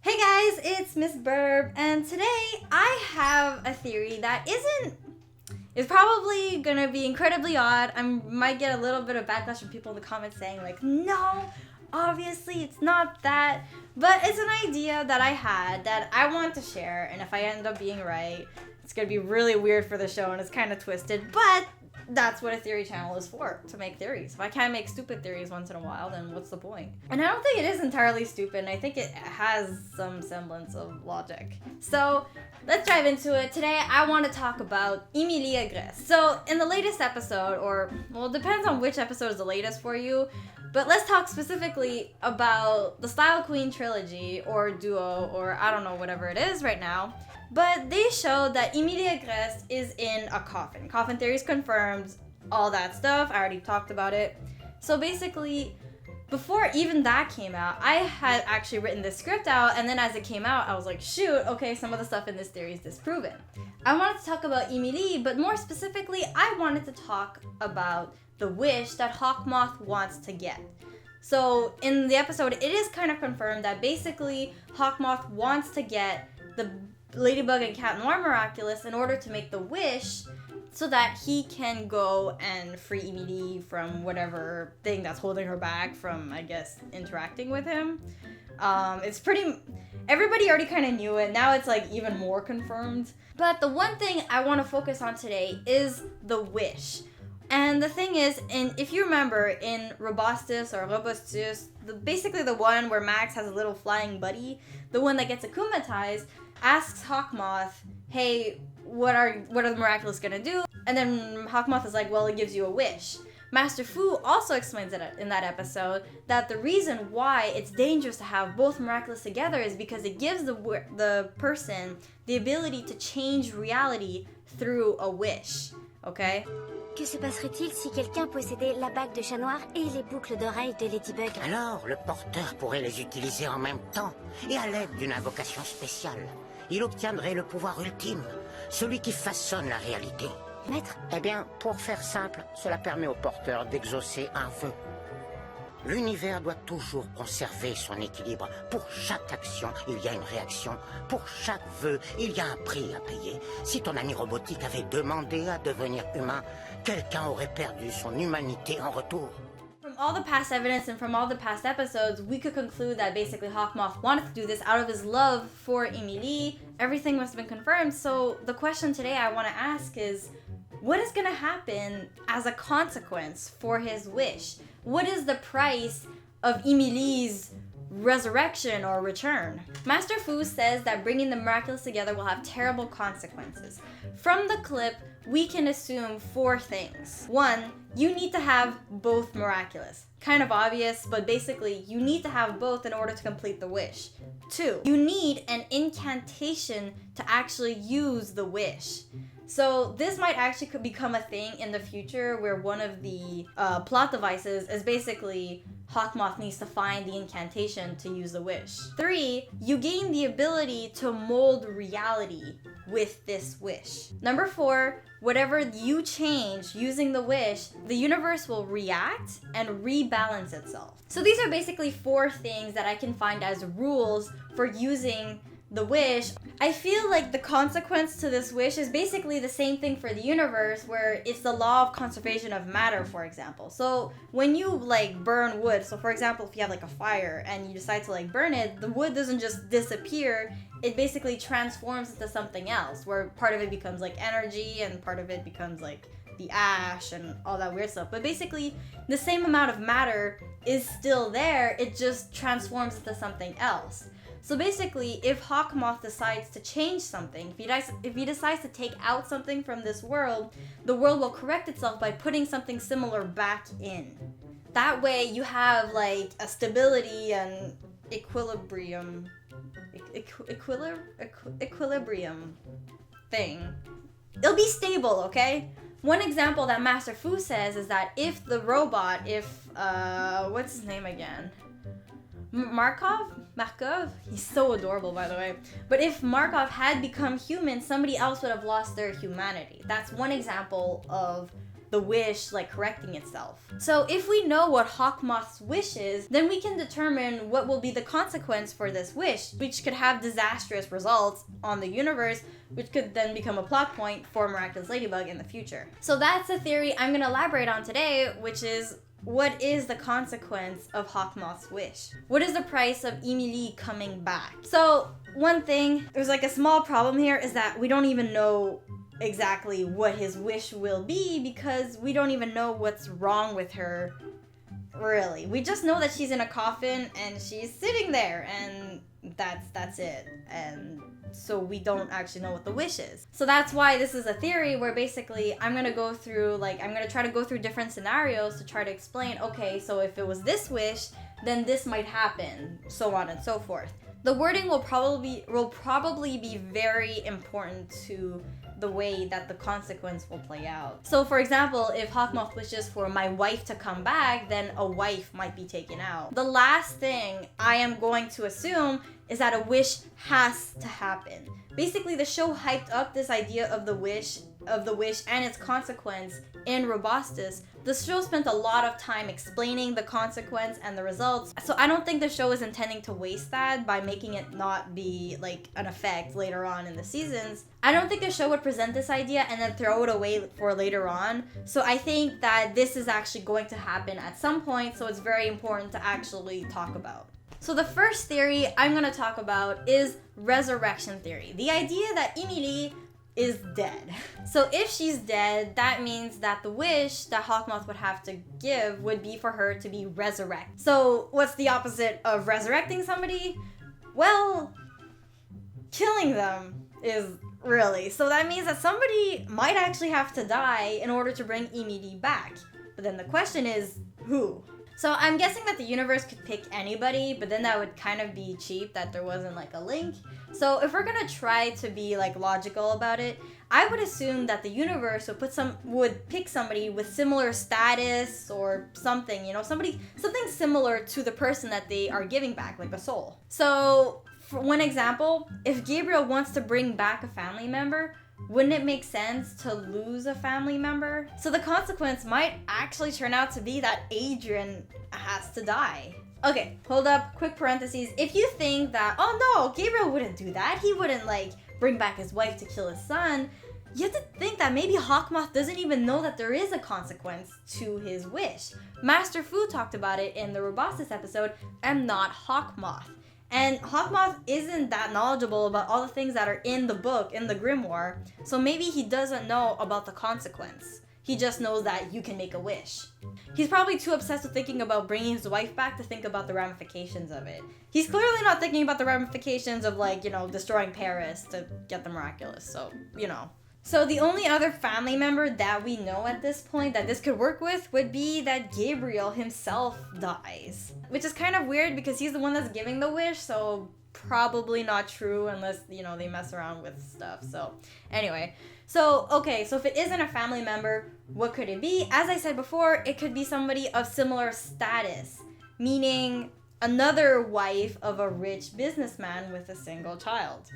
Hey guys, it's Miss Burb, and today I have a theory that is probably gonna be incredibly odd. I might get a little bit of backlash from people in the comments saying like, no, obviously it's not that, but it's an idea that I had that I want to share, and if I end up being right, it's gonna be really weird for the show and it's kind of twisted, but that's what a theory channel is for, to make theories. If I can't make stupid theories once in a while, then what's the point? And I don't think it is entirely stupid, and I think it has some semblance of logic. So let's dive into it. Today I want to talk about Emilie. So in the latest episode, it depends on which episode is the latest for you, but let's talk specifically about the Style Queen trilogy, or duo, or I don't know, whatever it is right now. But they showed that Emilie is in a coffin. Coffin theory is confirmed, all that stuff. I already talked about it. So basically, before even that came out, I had actually written this script out, and then as it came out, I was like, shoot, okay, some of the stuff in this theory is disproven. I wanted to talk about Emilie, but more specifically, I wanted to talk about the wish that Hawkmoth wants to get. So in the episode, it is kind of confirmed that basically Hawkmoth wants to get the Ladybug and Cat Noir Miraculous in order to make the wish so that he can go and free Emilie from whatever thing that's holding her back from, I guess, interacting with him. Everybody already kind of knew it. Now it's like even more confirmed. But the one thing I want to focus on today is the wish. And the thing is, if you remember in Robustus, basically the one where Max has a little flying buddy, the one that gets akumatized, asks Hawkmoth, hey, what are the Miraculous gonna do? And then Hawkmoth is like, well, it gives you a wish. Master Fu also explains it in that episode that the reason why it's dangerous to have both Miraculous together is because it gives the person the ability to change reality through a wish, okay? Que se passerait-il si quelqu'un possédait la bague de chat noir et les boucles d'oreilles de Ladybug? Alors, le porteur pourrait les utiliser en même temps, et à l'aide d'une invocation spéciale. Il obtiendrait le pouvoir ultime, celui qui façonne la réalité. Maître? Eh bien, pour faire simple, cela permet au porteur d'exaucer un vœu. L'univers doit toujours conserver son équilibre. Pour chaque action, il y a une réaction. Pour chaque vœu, il y a un prix à payer. Si ton ami robotique avait demandé à devenir humain, quelqu'un aurait perdu son humanité en retour. From all the past evidence and from all the past episodes, we could conclude that basically Hawkmoth wanted to do this out of his love for Emilie. Everything must have been confirmed. So the question today I want to ask is, what is going to happen as a consequence for his wish? What is the price of Emilie's resurrection or return? Master Fu says that bringing the Miraculous together will have terrible consequences. From the clip, we can assume 4 things. 1, you need to have both Miraculous. Kind of obvious, but basically, you need to have both in order to complete the wish. 2, you need an incantation to actually use the wish. So this might actually could become a thing in the future where one of the plot devices is basically Hawkmoth needs to find the incantation to use the wish. 3, you gain the ability to mold reality with this wish. Number 4, whatever you change using the wish, the universe will react and rebalance itself. So these are basically 4 things that I can find as rules for using the wish. I feel like the consequence to this wish is basically the same thing for the universe, where it's the law of conservation of matter, for example. So when you burn wood, so for example, if you have a fire and you decide to burn it, the wood doesn't just disappear, it basically transforms into something else, where part of it becomes energy and part of it becomes the ash and all that weird stuff. But basically, the same amount of matter is still there, it just transforms into something else. So basically, if Hawkmoth decides to change something, if he decides to take out something from this world, the world will correct itself by putting something similar back in. That way you have a stability and equilibrium thing. It'll be stable, okay? One example that Master Fu says is that if the robot, what's his name again? Markov? He's so adorable, by the way. But if Markov had become human, somebody else would have lost their humanity. That's one example of the wish like correcting itself. So if we know what Hawkmoth's wish is, then we can determine what will be the consequence for this wish, which could have disastrous results on the universe, which could then become a plot point for Miraculous Ladybug in the future. So that's the theory I'm going to elaborate on today, which is, what is the consequence of Hawkmoth's wish? What is the price of Emilie coming back? So one thing, there's like a small problem here, is that we don't even know exactly what his wish will be because we don't even know what's wrong with her, really. We just know that she's in a coffin and she's sitting there, and that's it. And so we don't actually know what the wish is. So that's why this is a theory where basically I'm gonna try to go through different scenarios to try to explain, okay, so if it was this wish, then this might happen, so on and so forth. The wording will probably be very important to the way that the consequence will play out. So for example, if Hawkmoth wishes for my wife to come back, then a wife might be taken out. The last thing I am going to assume is that a wish has to happen. Basically, the show hyped up this idea of the wish and its consequence in Robustus. The show spent a lot of time explaining the consequence and the results, so I don't think the show is intending to waste that by making it not be like an effect later on in the seasons. I don't think the show would present this idea and then throw it away for later on, so I think that this is actually going to happen at some point, so it's very important to actually talk about. So the first theory I'm going to talk about is resurrection theory. The idea that Emilie is dead. So if she's dead, that means that the wish that Hawkmoth would have to give would be for her to be resurrected. So what's the opposite of resurrecting somebody? Well, killing them is really. So that means that somebody might actually have to die in order to bring Emilie back. But then the question is, who? So I'm guessing that the universe could pick anybody, but then that would kind of be cheap that there wasn't like a link. So if we're gonna try to be like logical about it, I would assume that the universe would pick somebody with similar status or something, something similar to the person that they are giving back, like a soul. So for one example, if Gabriel wants to bring back a family member, wouldn't it make sense to lose a family member? So the consequence might actually turn out to be that Adrian has to die. Okay, hold up, quick parentheses. If you think that, oh no, Gabriel wouldn't do that, he wouldn't bring back his wife to kill his son, you have to think that maybe Hawkmoth doesn't even know that there is a consequence to his wish. Master Fu talked about it in the Robustus episode, and not Hawkmoth. And Hawkmoth isn't that knowledgeable about all the things that are in the book, in the grimoire, so maybe he doesn't know about the consequence. He just knows that you can make a wish. He's probably too obsessed with thinking about bringing his wife back to think about the ramifications of it. He's clearly not thinking about the ramifications of destroying Paris to get the Miraculous, so. So the only other family member that we know at this point that this could work with would be that Gabriel himself dies. Which is kind of weird because he's the one that's giving the wish, so probably not true unless, they mess around with stuff. So anyway, so if it isn't a family member, what could it be? As I said before, it could be somebody of similar status, meaning another wife of a rich businessman with a single child.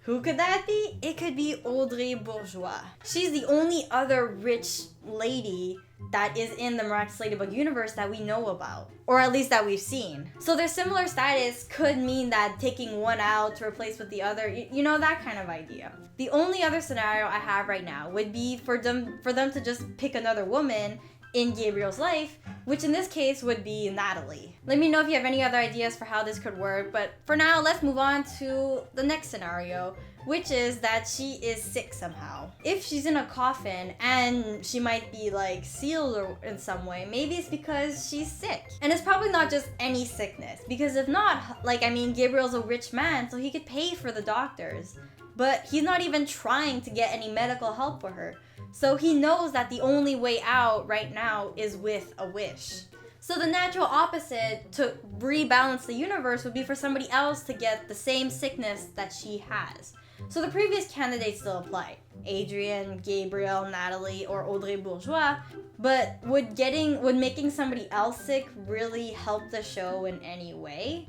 Who could that be? It could be Audrey Bourgeois. She's the only other rich lady that is in the Miraculous Ladybug universe that we know about. Or at least that we've seen. So their similar status could mean that taking one out to replace with the other, that kind of idea. The only other scenario I have right now would be for them to just pick another woman in Gabriel's life, which in this case would be Natalie. Let me know if you have any other ideas for how this could work, but for now, let's move on to the next scenario, which is that she is sick somehow. If she's in a coffin and she might be sealed or in some way, maybe it's because she's sick. And it's probably not just any sickness, because if not, Gabriel's a rich man, so he could pay for the doctors. But he's not even trying to get any medical help for her. So he knows that the only way out right now is with a wish. So the natural opposite to rebalance the universe would be for somebody else to get the same sickness that she has. So the previous candidates still apply. Adrian, Gabriel, Natalie, or Audrey Bourgeois. But would making somebody else sick really help the show in any way?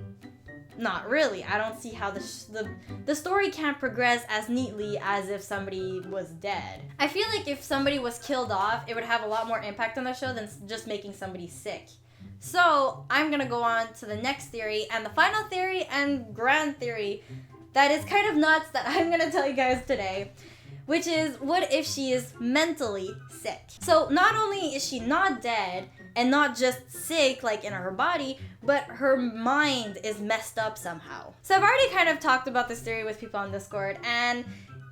not really. I don't see how the story can't progress as neatly as if somebody was dead. I feel like if somebody was killed off, it would have a lot more impact on the show than just making somebody sick. So I'm gonna go on to the next theory, and the final theory and grand theory that is kind of nuts that I'm gonna tell you guys today, which is, what if she is mentally sick? So not only is she not dead and not just sick like in her body, but her mind is messed up somehow. So I've already kind of talked about this theory with people on Discord, and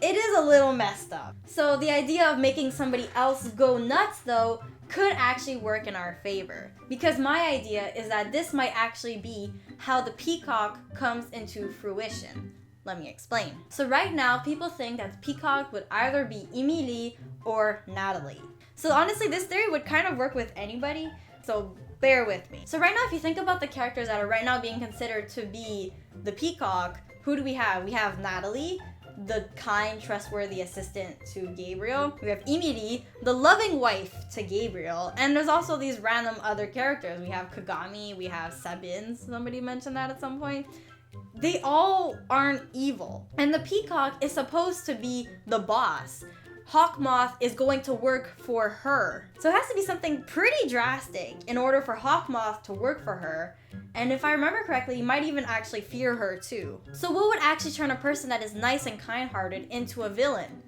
it is a little messed up. So the idea of making somebody else go nuts though could actually work in our favor, because my idea is that this might actually be how the Peacock comes into fruition. Let me explain. So right now, people think that the Peacock would either be Emilie or Natalie. So honestly, this theory would kind of work with anybody, so bear with me. So right now, if you think about the characters that are right now being considered to be the Peacock, who do we have? We have Natalie, the kind, trustworthy assistant to Gabriel. We have Emilie, the loving wife to Gabriel. And there's also these random other characters. We have Kagami, we have Sabine, somebody mentioned that at some point. They all aren't evil. And the Peacock is supposed to be the boss. Hawkmoth is going to work for her. So it has to be something pretty drastic in order for Hawkmoth to work for her. And if I remember correctly, you might even actually fear her too. So what would actually turn a person that is nice and kind-hearted into a villain?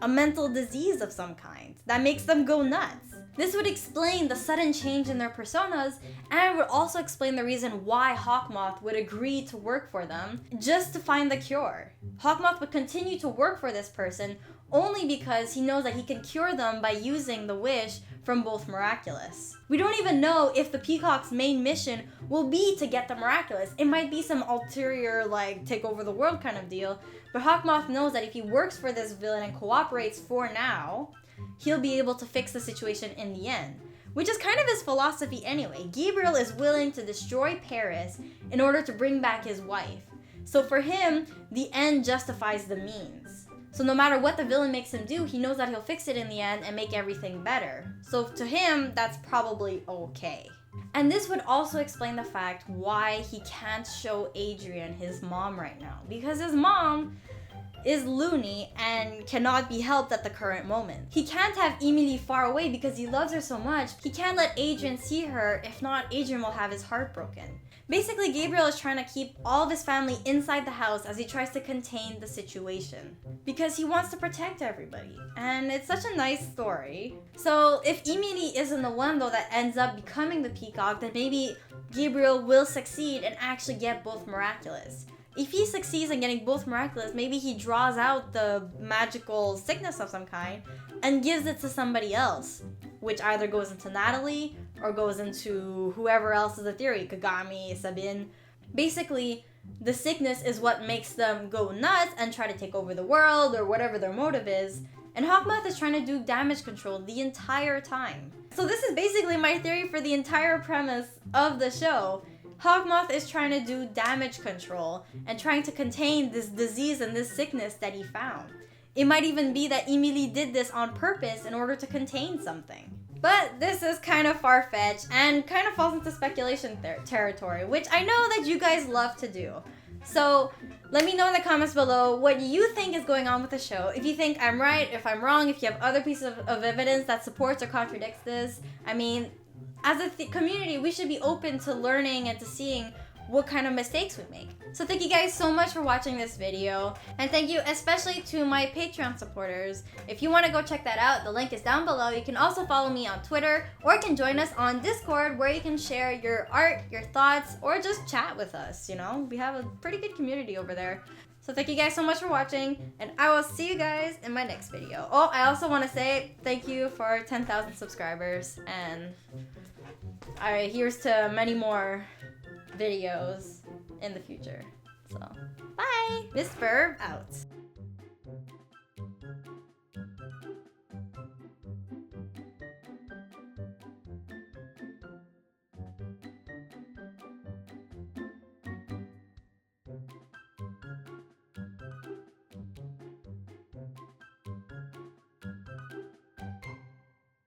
A mental disease of some kind that makes them go nuts. This would explain the sudden change in their personas, and it would also explain the reason why Hawkmoth would agree to work for them just to find the cure. Hawkmoth would continue to work for this person only because he knows that he can cure them by using the wish from both Miraculous. We don't even know if the Peacock's main mission will be to get the Miraculous. It might be some ulterior, like, take over the world kind of deal, but Hawkmoth knows that if he works for this villain and cooperates for now, he'll be able to fix the situation in the end. Which is kind of his philosophy anyway. Gabriel is willing to destroy Paris in order to bring back his wife. So for him, the end justifies the means. So no matter what the villain makes him do, he knows that he'll fix it in the end and make everything better. So to him, that's probably okay. And this would also explain the fact why he can't show Adrian his mom right now. Because his mom is loony and cannot be helped at the current moment. He can't have Emilie far away because he loves her so much. He can't let Adrian see her, if not, Adrian will have his heart broken. Basically, Gabriel is trying to keep all of his family inside the house as he tries to contain the situation. Because he wants to protect everybody. And it's such a nice story. So if Emilie isn't the one though that ends up becoming the Peacock, then maybe Gabriel will succeed and actually get both Miraculous. If he succeeds in getting both Miraculous, maybe he draws out the magical sickness of some kind and gives it to somebody else, which either goes into Natalie or goes into whoever else is a theory, Kagami, Sabine. Basically, the sickness is what makes them go nuts and try to take over the world or whatever their motive is, and Hawkmoth is trying to do damage control the entire time. So this is basically my theory for the entire premise of the show. Hawkmoth is trying to do damage control and trying to contain this disease and this sickness that he found. It might even be that Emilie did this on purpose in order to contain something. But this is kind of far-fetched and kind of falls into speculation territory, which I know that you guys love to do. So let me know in the comments below what you think is going on with the show. If you think I'm right, if I'm wrong, if you have other pieces of evidence that supports or contradicts this. I mean, as a community, we should be open to learning and to seeing what kind of mistakes we make. So thank you guys so much for watching this video, and thank you especially to my Patreon supporters. If you want to go check that out, the link is down below. You can also follow me on Twitter, or you can join us on Discord, where you can share your art, your thoughts, or just chat with us. You know, we have a pretty good community over there. So thank you guys so much for watching, and I will see you guys in my next video. Oh, I also want to say thank you for 10,000 subscribers, and here's to many more videos in the future. So, bye! Miss Verb out.